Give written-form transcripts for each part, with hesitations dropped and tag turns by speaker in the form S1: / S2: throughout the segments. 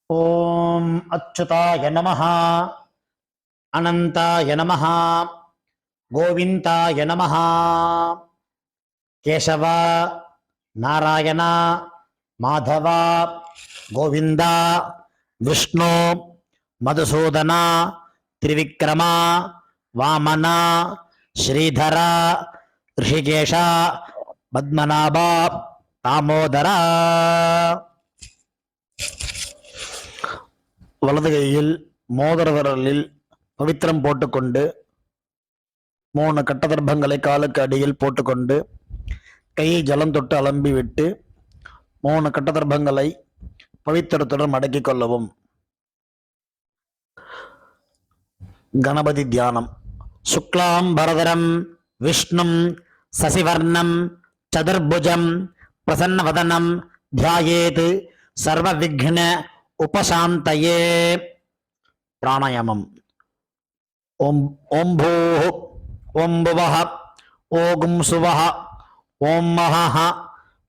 S1: ஓம் அச்சுதாய நமஹ, அனந்தாய நமஹ, கோவிந்தாய நமஹ. கேசவ, நாராயண, மாதவ, கோவிந்தா, விஷ்ணு, மதுசூதன, திரிவிக்ரம, வாமன, ஸ்ரீதர, ரிஷிகேஷ, பத்மநாப, தாமோதர. வலது கையில் மோதிர விரலில் பவித்திரம் போட்டுக்கொண்டு 3 கட்டதர்ப்பங்களை காலுக்கு அடியில் போட்டுக்கொண்டு கையை ஜலம் தொட்டு அலம்பி விட்டு 3 கட்டதர்ப்பங்களை பவித்திரத்துடன் மடக்கிக் கொள்ளவும். கணபதி தியானம். சுக்லாம் பரதரம் விஷ்ணும் சசிவர்ணம் சதுர்புஜம் பிரசன்னவதனம் தியாயேத் சர்வ விக்ன உபசாந்தயே. பிராணாயாமம். ஓம் ஓம் பூः ஓம் புவः ஓம் சுவः ஓம் மஹः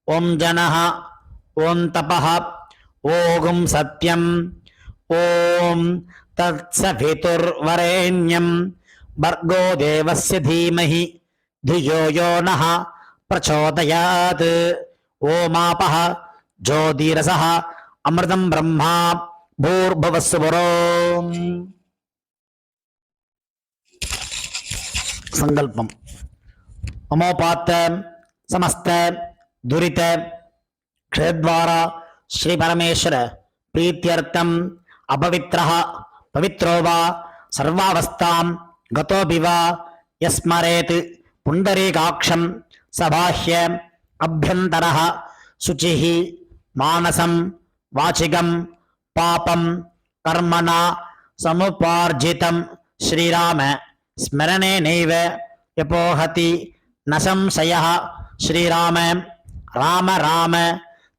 S1: ஓம் ஜனः ஓம் தபः ஓம் சத்யம் ஓம் தத்சவிதுர்வரேண்யம் भर्गो देवस्य धीमहि धियो यो नः प्रचोदयात्. ओमापः ज्योतिरसः अमृतं ब्रह्मा भूर्भुवस्सुवरोम्. संकल्पम. ममोपात समस्त दुरित क्षेद्वारा श्री परमेश्वर प्रीत्यर्थम अपवित्रः पवित्रो वा सर्वावस्थां गतोऽपि वा यस्मरेत् पुण्डरीकाक्षं सबाह्य अभ्यन्तरः शुचिः मानसं वाचिकं पापं कर्मणा समुपार्जितं श्रीराम स्मरणेनैव यपोहति न संशयः. श्रीराम राम राम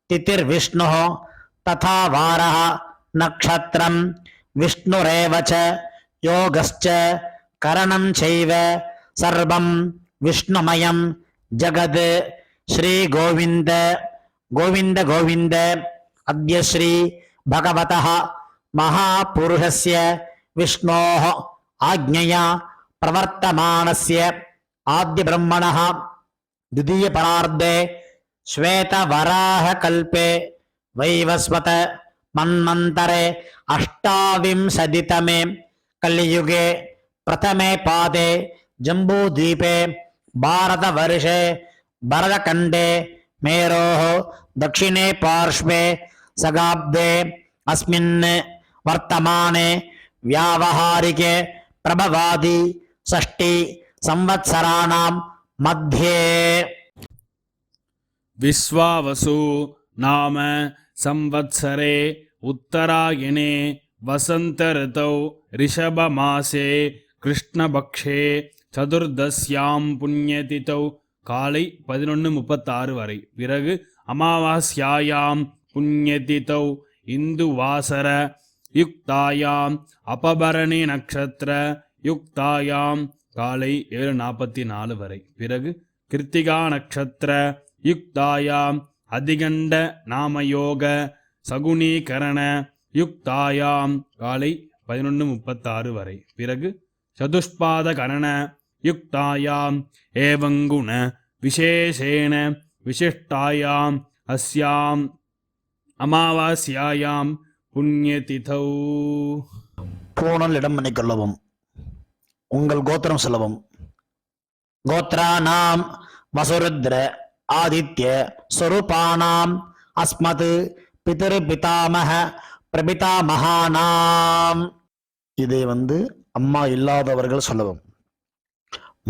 S1: तिथिर्विष्णुः तथा वारः नक्षत्रं विष्णुरेव च योगश्च करणं चैव सर्वं विष्णुमयं जगत्. श्री गोविंद गोविंद गोविंद. अद्य श्री भगवतः महापुरुषस्य विष्णोः आज्ञया प्रवर्तमानस्य आद्य ब्रह्मणः द्वितीय परार्धे श्वेतवराहकल्पे वैवस्वत मन्वन्तरे अष्टाविंशतितमे कलियुगे प्रथमे पादे जम्बूद्वीपे भारतवर्षे भरतखण्डे मेरोः दक्षिणे पार्श्वे सगाब्दे अस्मिन् वर्तमाने व्यावहारिके प्रभवादि षष्टि संवत्सराणां मध्ये
S2: विश्वावसु नाम संवत्सरे उत्तरायणे वसंत ऋतौ ऋषभमासे कृष्णपक्षे சதுர்தஸ்யாம் புண்ணியதிதௌ காலை 11:36 வரை. பிறகு அமாவாஸ்யாயாம் புண்ணியதிதௌ இந்து வாசர யுக்தாயாம் அபபரணி நக்ஷத்திர யுக்தாயாம் காலை 7:44 வரை. பிறகு கிருத்திகா நக்ஷத்திர யுக்தாயாம் அதிகண்ட நாமயோக சகுனீகரண யுக்தாயாம் காலை 11:36 வரை. பிறகு சதுஷ்பாத கரண யுக்தாயாம் ஏவங்குண விசேஷேன விசிஷ்டாயாம் அஸ்யாம் அமாவாஸ்யாயாம் புண்ணியதிதௌ.
S1: பூணல் இடம் பண்ணிக்கொள்ளவும். உங்கள் கோத்திரம் சொல்லவும். கோத்ரானாம் வசுருத்ர ஆதித்ய ஸ்வரூபானாம் அஸ்மத் பிதர்பிதாமஹ பிரபிதாமஹானாம். இதை அம்மா இல்லாதவர்கள் சொல்லவும்.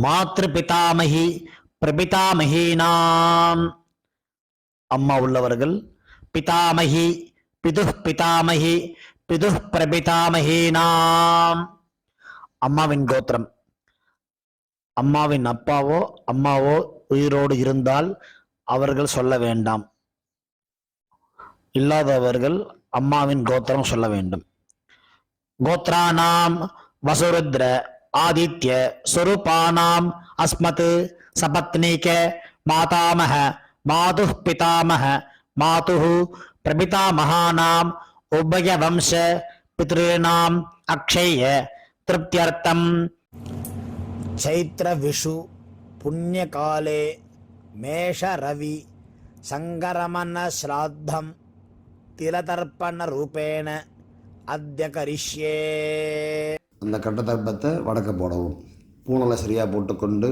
S1: மாத்ரு பிதாமகி பிரபிதாமகீனாம். அம்மா உள்ளவர்கள் பிதாமகி பிதுஹ் பிதாமகி பிதுஹ் பிரபிதாமகீனாம். அம்மாவின் கோத்திரம். அம்மாவின் அப்பாவோ அம்மாவோ உயிரோடு இருந்தால் அவர்கள் சொல்ல வேண்டாம். இல்லாதவர்கள் அம்மாவின் கோத்திரம் சொல்ல வேண்டும். கோத்ரானாம் வசுருத்ர ஆதித்ய ஸ்வரூபானாம் அஸ்மத் சபத்னீக மாதாமஹ மாதுஹ் பிதாமஹ மாதுஹ் பிரபிதாமஹானாம் उभयवंश पितॄणाम् अक्षय्य तृप्त्यर्थम् चैत्रविषु पुण्यकाले मेषरवि सङ्गरमणश्राद्धं तिलतर्पणरूपेण अद्य करिष्ये.
S3: அந்த கட்டத்தர்ப்பத்தை வடக்க போடவும், பூணலை சரியாக போட்டுக்கொண்டு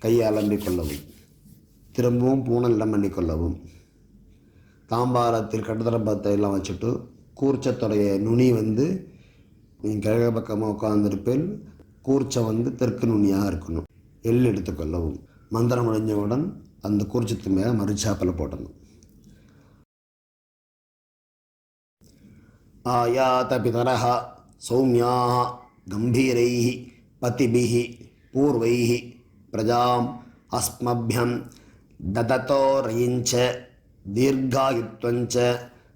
S3: கையை அலம்பிக் கொள்ளவும், திரும்பவும் பூணல் இடம் பண்ணிக்கொள்ளவும், தாம்பாரத்தில் கட்டத்தர்ப்பத்தை எல்லாம் வச்சுட்டு கூர்ச்சத்துடைய நுனி கிழக்கு பக்கமாக உட்கார்ந்திருப்பில் கூர்ச்சை தெற்கு நுனியாக இருக்கணும். எள் எடுத்துக்கொள்ளவும், மந்திரம் முடிஞ்சவுடன் அந்த கூர்ச்சத்து மேலே மறுச்சாப்பில் போடணும். ஆயாத பிதரஹ சௌமியாக கம்பீரைः பதிபிः பூர்வைः பிரஜாம் அஸ்மभ्यं ददतो रयिञ्च दीर्घायुत्वञ्च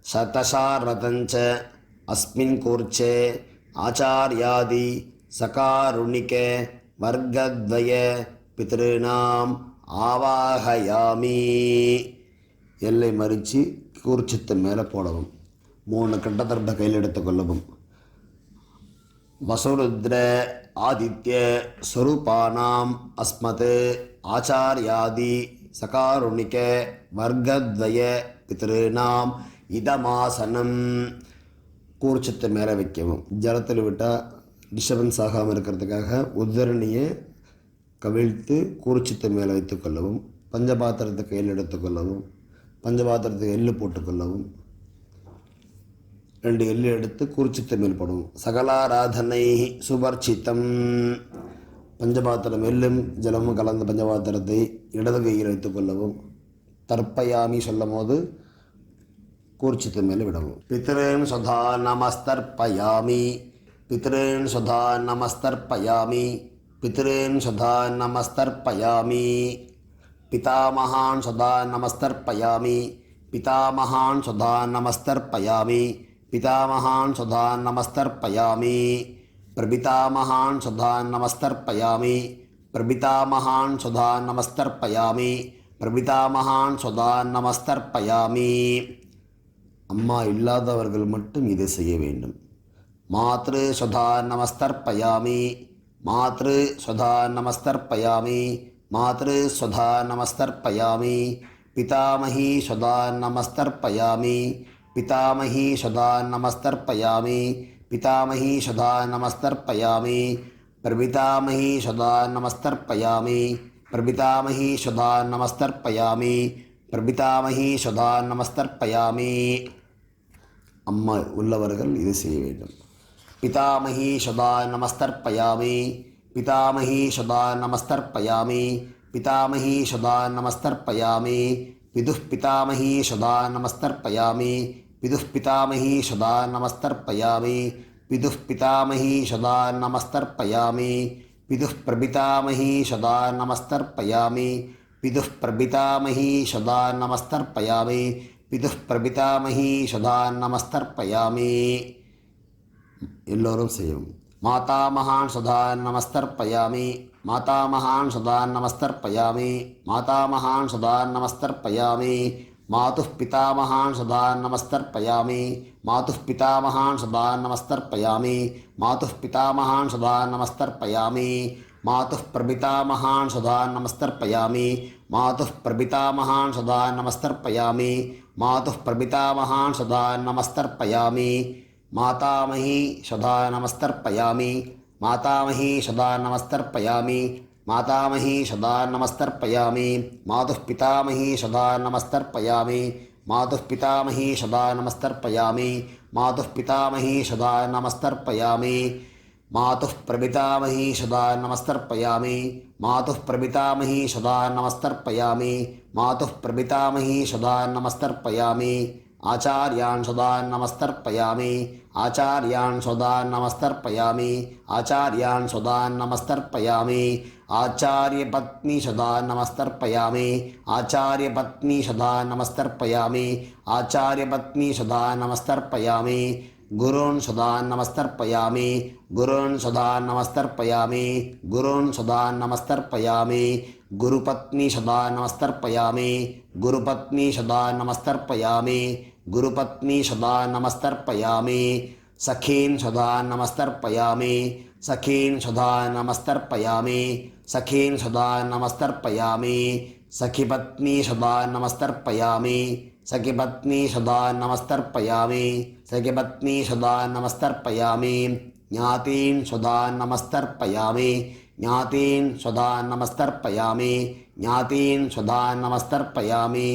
S3: शतशारदञ्च अस्मिन् कूर्चे आचार्यादि सकारुणिके वर्गद्वय पितॄणाम् ஆவாகயாமி. எல்லை மறித்து கூர்ச்சத்து மேலே போடவும், 3 கட்டத்தர்ப்ப கையில் எடுத்துக்கொள்ளவும். வசுருத்ர ஆதித்ய ஸ்வரூபானாம் அஸ்மத் ஆச்சார்யாதி சகாருணிக வர்க்கத்வய பித்ருநாம் இதமாசனம். கூர்ச்சத்தை மேலே வைக்கவும். ஜலத்தில் விட்டால் டிஸ்டர்பன்ஸ் ஆகாமல் இருக்கிறதுக்காக உத்தரணியை கவிழ்த்து கூர்ச்சத்தை மேலே வைத்துக்கொள்ளவும். பஞ்சபாத்திரத்தை கையில் எடுத்துக்கொள்ளவும். பஞ்சபாத்திரத்துக்கு எள்ளு போட்டுக்கொள்ளவும். 2 எள்ளு எடுத்து கூர்ச்சத்தை மேல் போடவும். சகலாராதனை சுபர்ச்சித்தம். பஞ்சபாத்திரம் எள்ளும் ஜலமும் கலந்த பஞ்சபாத்திரத்தை இடது கையில் வைத்துக்கொள்ளவும். தர்ப்பயாமி சொல்லும் போது கூர்ச்சத்தை மேலே விடவும். பித்ருன் சுதா நமஸ்தர்ப்பயாமி. பித்ருன் சுதா நமஸ்தர்ப்பயாமி. பித்ருன் சுதா நமஸ்தர்ப்பயாமி. பிதாமகான் சுதா நமஸ்தர்ப்பயாமி. பிதாமகான் சுதா நமஸ்தர்ப்பயாமி. பிதாமகான் சுதா நமஸ்தர்ப்பயாமி. பிரபிதாமகான் சுதா நமஸ்தர்ப்பயாமி. பிரபிதாமகான் சுதா நமஸ்தர்ப்பயாமி. பிரபிதாமகான் சுதா நமஸ்தர்ப்பயாமி. அம்மா இல்லாதவர்கள் மட்டும் இதை செய்ய வேண்டும். மாத்ரு சுதா நமஸ்தர்ப்பயாமி. மாத்ரு சுதா நமஸ்தர்ப்பயாமி. மாத்ரு சுதா நமஸ்தர்ப்பயாமி. பிதாமகி சுதா நமஸ்தர்ப்பயாமி. பிதாமகி சுதா நமஸ்தர்ப்பயாமி. பிதாமகி சுதா நமஸ்தர்ப்பயாமி. பிரபிதாமகி சுதா நமஸ்தர்ப்பயாமி. பிரபிதாமகி சுதா நமஸ்தர்ப்பயாமி. பிரபிதாமகி சுதா நமஸ்தர்ப்பயாமி. அம்மா உள்ளவர்கள் இது செய்ய வேண்டும். பிதாமகி சுதா நமஸ்தர்ப்பயாமி. பிதாமகி சுதா நமஸ்தர்ப்பயாமி. பிதாமகி சுதா நமஸ்தர்ப்பயாமி. பிதுः பிதாமகி சுதா நமஸ்தர்ப்பயாமி. பிதுः பிதாமகி சுதா நமஸ்தர்ப்பயாமி. பிதுः பிதாமகி சுதா நமஸ்தர்ப்பயாமி. பிதுः பிரபிதாமகி சுதா நமஸ்தர்ப்பயாமி. பிதுः பிரபிதாமகி சுதா நமஸ்தர்ப்பயாமி. பிதுः பிரபிதாமகி சுதா நமஸ்தர்ப்பயாமி. எல்லோரும் செய்யும். மாதாமகான் சுதா நமஸ்தர்ப்பயாமி. மாதாமகான் சுதா நமஸ்தர்ப்பயாமி. மாதாமகான் சுதா நமஸ்தர்ப்பயாமி. மாதுः பிதாமகான் சுதா நமஸ்தர்ப்பயாமி. மாதுः பிதாமகான் சுதா நமஸ்தர்ப்பயாமி. மாதுः பிதாமகான் சுதா நமஸ்தர்ப்பயாமி. மாதுः பிரபிதாமகான் சுதா நமஸ்தர்ப்பயாமி. மாதுः பிரபிதாமகான் சுதா நமஸ்தர்ப்பயாமி. மாதுः பிரபிதாமகான் சுதா நமஸ்தர்ப்பயாமி. மாதாமகி சுதா நமஸ்தர்ப்பயாமி. மாதாமகி சுதா நமஸ்தர்ப்பயாமி. மாதாமகி சுதா நமஸ்தர்ப்பயாமி. மாதுः பிதாமகி சுதா நமஸ்தர்ப்பயாமி. மாதுः பிதாமகி சுதா நமஸ்தர்ப்பயாமி. மாதுः பிதாமகி சுதா நமஸ்தர்ப்பயாமி. மாதுः பிரபிதாமகி சுதா நமஸ்தர்ப்பயாமி. மாதுः பிரபிதாமகி சுதா நமஸ்தர்ப்பயாமி. மாதுः பிரபிதாமகி சுதா நமஸ்தர்ப்பயாமி. ஆச்சார்யான் சுதா நமஸ்தர்ப்பயாமி. ஆச்சார்யான் சுதா நமஸ்தர்ப்பயாமி. ஆச்சார்யான் சுதா நமஸ்தர்ப்பயாமி. ஆச்சாரிய பத்னி சுதா நமஸ்தர்ப்பயாமி. ஆச்சாரிய பத்னி சுதா நமஸ்தர்ப்பயாமி. ஆச்சாரிய பத்னி சுதா நமஸ்தர்ப்பயாமி. குருன் சுதா நமஸ்தர்ப்பயாமி. குருன் சுதா நமஸ்தர்ப்பயாமி. குருன் சுதா நமஸ்தர்ப்பயாமி. குருபத்னி சுதா நமஸ்தர்ப்பயாமி. குருபத்னி சுதா நமஸ்தர்ப்பயாமி. गुरुपत्नी सदा नमस्तर्पयामि सखीन् सदा नमस्तर्पयामि सखीन् सदा नमस्तर्पयामि सखीन् सदा नमस्तर्पयामि सखीपत्नी सदा नमस्तर्पयामि सखीपत्नी सदा नमस्तर्पयामि सखीपत्नी सदा नमस्तर्पयामि ज्ञातीन् सदा नमस्तर्पयामि ज्ञातीन् सदा नमस्तर्पयामि ज्ञातीन् सदा नमस्तर्पयामि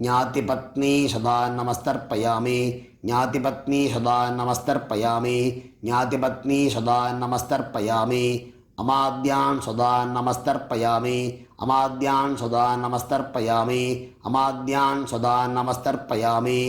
S3: ज्ञातिपत्नी सदा नमस्तर्पयामि ज्ञातिपत्नी सदा नमस्तर्पयामि ज्ञातिपत्नी सदा नमस्तर्पयामि अमाद्यान् सदा नमस्तर्पयामि अमाद्यान् सदा नमस्तर्पयामि अमाद्यान् सदा नमस्तर्पयामि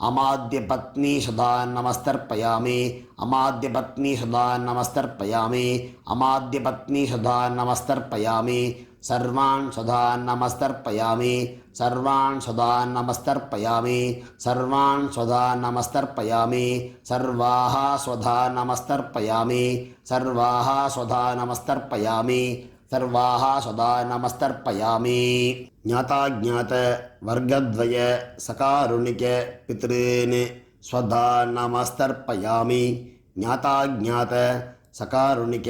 S3: अमाद्यपत्नी सदा नमस्तर्पयामि अमाद्यपत्नी सदा नमस्तर्पयामि अमाद्यपत्नी सदा नमस्तर्पयामि सर्वान् सदा नमस्तर्पयामि सर्वान् सदा नमस्तर्पयामि सर्वान् सदा नमस्तर्पयामि सर्वाः स्वधा नमस्तर्पयामि सर्वाः स्वधा नमस्तर्पयामि सर्वाः सदा नमस्तर्पयामि ज्ञाताज्ञात वर्गद्वय सकारुणिक पितॄन् स्वधा नमस्तर्पयामि ज्ञाताज्ञात सकारुणिक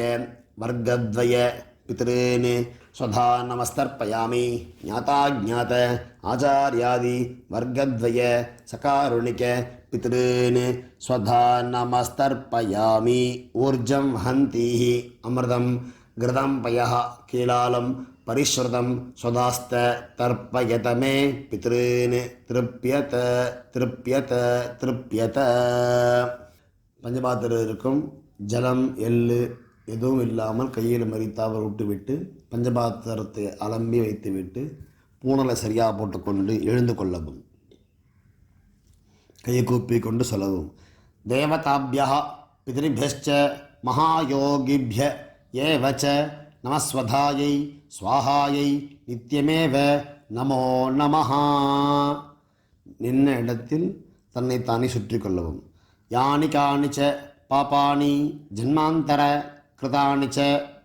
S3: वर्गद्वय पितॄन् स्वधा नमस्तर्पयामि ज्ञाताज्ञात आचार्यादि वर्गद्वय सकारुणिक पितॄन् स्वधा नमस्तर्पयामि ऊर्जं हन्तीः अमृतं घृतं पयः कीलालं परिश्रुतं स्वदास्त तर्पयत मे पितॄन् திருப்யத திருப்யத திருப்யத. பஞ்சபாத்திரம் இருக்கும் ஜலம் எள்ளு எதுவும் இல்லாமல் கையில் மறித்தாமல் விட்டுவிட்டு பஞ்சபாத்திரத்தை அலம்பி வைத்துவிட்டு பூணலை சரியாக போட்டுக்கொண்டு எழுந்து கொள்ளவும். கையை கூப்பி கொண்டு சொல்லவும். தேவதாபியா பிதரிபியश्च மகாயோகிபிய ஏவச்ச நமஸ்வதாயை ஸ்வாஹாயை நித்தியமேவ நமோ நமஹ. நின்ன இடத்தில் தன்னைத்தானே சுற்றி கொள்ளவும். யானி காணிச்ச பாபானி ஜன்மாந்தர கிருதானி ச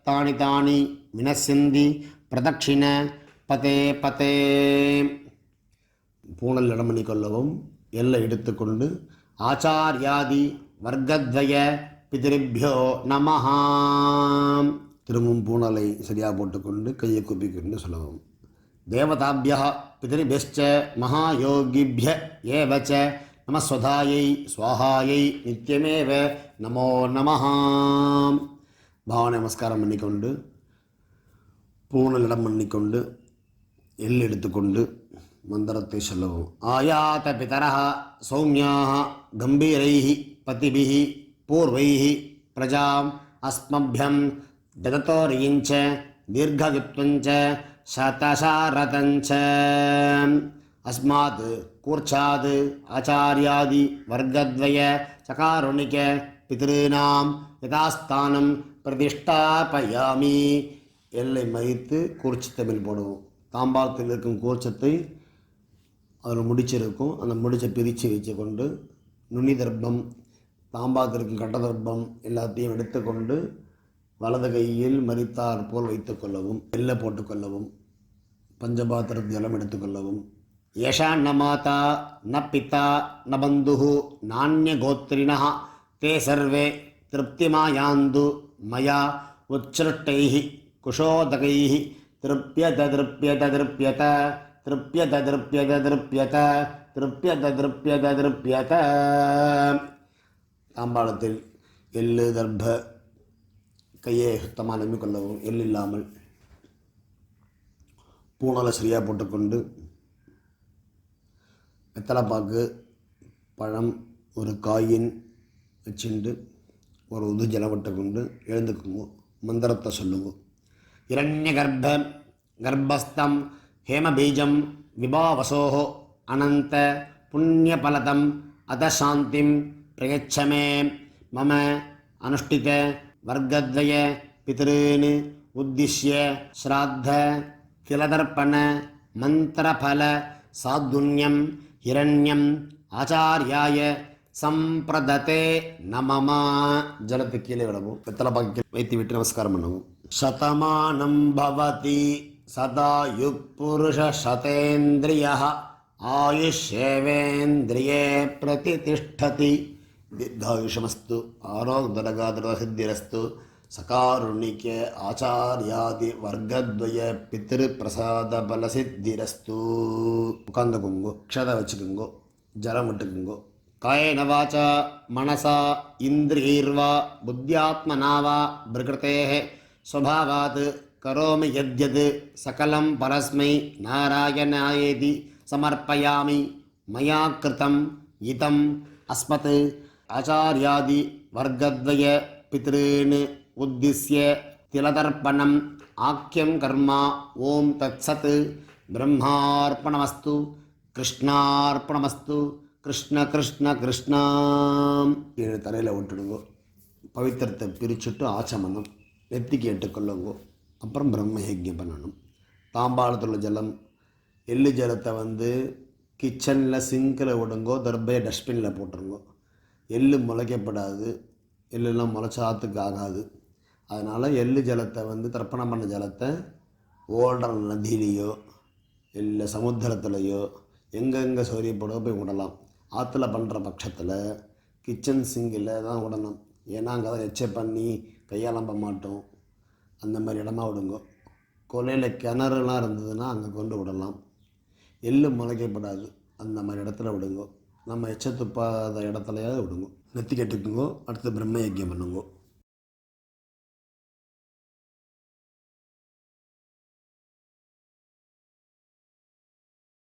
S3: தானி தானி வினசிந்தி பிரதட்சிண பதே பதே. பூணல் இடம் பண்ணி கொள்ளவும். எல்லை எடுத்துக்கொண்டு ஆச்சாரியாதி வர்க்கத்வய பிதிரிபியோ நமஹ. திரும்பவும் பூணலை சரியாக போட்டுக்கொண்டு கையை கூப்பிக்கொண்டு சொல்லவும். தேவதாபியா பிதிரிபியश्च மகாயோகிபிய ஏவச்ச நமஸ்வதாயை ஸ்வாஹாயை நித்தியமேவ நமோ நமஹ. பாவனை நமஸ்காரம் பண்ணிக்கொண்டு பூணல் இடம் பண்ணிக்கொண்டு எல் எடுத்துக்கொண்டு மந்திரத்தை சொல்லவும். ஆயாத பிதரः சௌமியாः கம்பீரைः பதிபிः பூர்வைः பிரஜாம் அஸ்மभ्यं ददतोरिञ्च दीर्घवित्वञ्च शतशारतञ्च अस्मात् कूर्चात् आचार्यादि वर्गद्वय चकारुणिक पितॄणां यथास्थानं प्रतिष्ठापयामि. எல்லை மறித்து கூர்ச்சத்தமிழ் போடுவோம். தாம்பாளத்தில் இருக்கும் கூர்ச்சத்தை அதில் முடிச்சிருக்கும். அந்த முடிச்சை பிரித்து வச்சு கொண்டு நுனி தர்ப்பம் தாம்பாளத்தில் இருக்கும் கட்ட தர்ப்பம் எல்லாத்தையும் எடுத்துக்கொண்டு வலது கையில் மறித்தார் போல் வைத்து கொள்ளவும். எல்லை போட்டுக்கொள்ளவும். பஞ்சபாத்திரத்து ஜலம் எடுத்துக்கொள்ளவும். ஏஷா ந மாதா ந பிதா ந பந்துः நானிய கோத்திரிணः தே சர்வே திருப்திமாயாந்து மயா உச்ச்ருஷ்டைः குஷோதகைः திருப்யத திருப்யத திருப்யத திருப்யத திருப்யத திருப்யத திருப்யத திருப்யத திருப்யத. தாம்பாளத்தில் எள்ளு தர்ப்ப கையை சுத்தமாக நம்பிக்கொள்ளவும். எள் இல்லாமல் பூணலை சரியாக போட்டுக்கொண்டு வெத்தலைப்பாக்கு பழம் ஒரு காயின் வச்சுண்டு ஒரு உது ஜலவட்டை கொண்டு எழுந்துக்குங்க. மந்திரத்தை சொல்லுவோம். இரண்ய கர்ப்பஸ்தம் ஹேமபீஜம் விபாவசோः அனந்த புண்ணியபலதம் அதசாந்திம் பிரயச்சமே மம அனுஷ்டித வர்க்கத்வய பிதॄன் உத்திஷ்ய ஸ்ராத்த கிலதர்ப்பண மந்திரபல சாதுன்யம் ஹிரண்யம் ஆச்சார்யாய சம்பிரததே நமமா. ஜலத்து கீழே விடவும். வெத்தலை பாக்கி வைத்து விட்டு நமஸ்காரம் பண்ணவும். சதமானம் பவதி சதாயுக் புருஷ சதேந்திரியः ஆயுஷேவேந்திரியே பிரதிதிஷ்டதி. தீர்காயுஷமஸ்து ஆரோக்தரகாதிரசித்திரஸ்து. சகாருணிக்க ஆச்சாரியாதி வர்க்கத்வய பித்ரு பிரசாத பலசித்திரஸ்து. உட்காந்துக்குங்கோ, க்ஷதை வச்சுக்குங்கோ, ஜலம் விட்டுக்குங்கோ. காயேன வாசா மனசா இந்திரியைர்வா புத்தியாத்மனா வா பிரகிருதேஹ ஸ்வபாவாத் கரோமி யத்யத் சகலம் பரஸ்மை நாராயணாயேதி சமர்ப்பயாமி. மயா கிருதம் இதம் அஸ்மத் ஆச்சார்யாதி வர்க்கத்வய பித்ருன் உத்திஸ்ய திலதர்ப்பணம் ஆக்கியம் கர்மா. ஓம் தத்சத். பிரம்மார்ப்பணமஸ்து. கிருஷ்ணார்ப்பணமஸ்து. கிருஷ்ண கிருஷ்ண கிருஷ்ணா. 7 தலையில் விட்டுடுங்கோ. பவித்திரத்தை பிரிச்சுட்டு ஆச்சமனம் நெத்திக்கு எட்டுக்கொள்ளுங்கோ. அப்புறம் பிரம்ம யஜ்யம் பண்ணணும். தாம்பாளத்தில் உள்ள ஜலம், எள்ளு ஜலத்தை கிச்சனில் சிங்கில் விடுங்கோ, தர்பையை டஸ்ட்பினில் போட்டுருங்கோ. எள்ளு முளைக்கப்படாது, எள்ளெல்லாம் முளைச்சாத்துக்கு ஆகாது. அதனால் எள்ளு ஜலத்தை தர்ப்பணம் பண்ண ஜலத்தை ஓடுற நதியிலையோ இல்லை சமுத்திரத்துலையோ எங்கெங்கே சௌரியப்படோ போய் விடலாம். ஆற்றுல பண்ணுற பட்சத்தில் கிச்சன் சிங்கில் தான் விடணும். ஏன்னா அங்கே தான் எச்சை பண்ணி கையாளம்ப மாட்டோம். அந்த மாதிரி இடமா விடுங்கோ. கொலையில் கிணறுலாம் இருந்ததுன்னா அங்கே கொண்டு விடலாம். எள்ளு முளைக்கப்படாது, அந்த மாதிரி இடத்துல விடுங்கோ. நம்ம எச்ச துப்பாத இடத்துலையாவது விடுங்கோ. நெத்தி கட்டுக்குங்கோ. அடுத்து பிரம்ம யஜ்யம் பண்ணுங்கோ.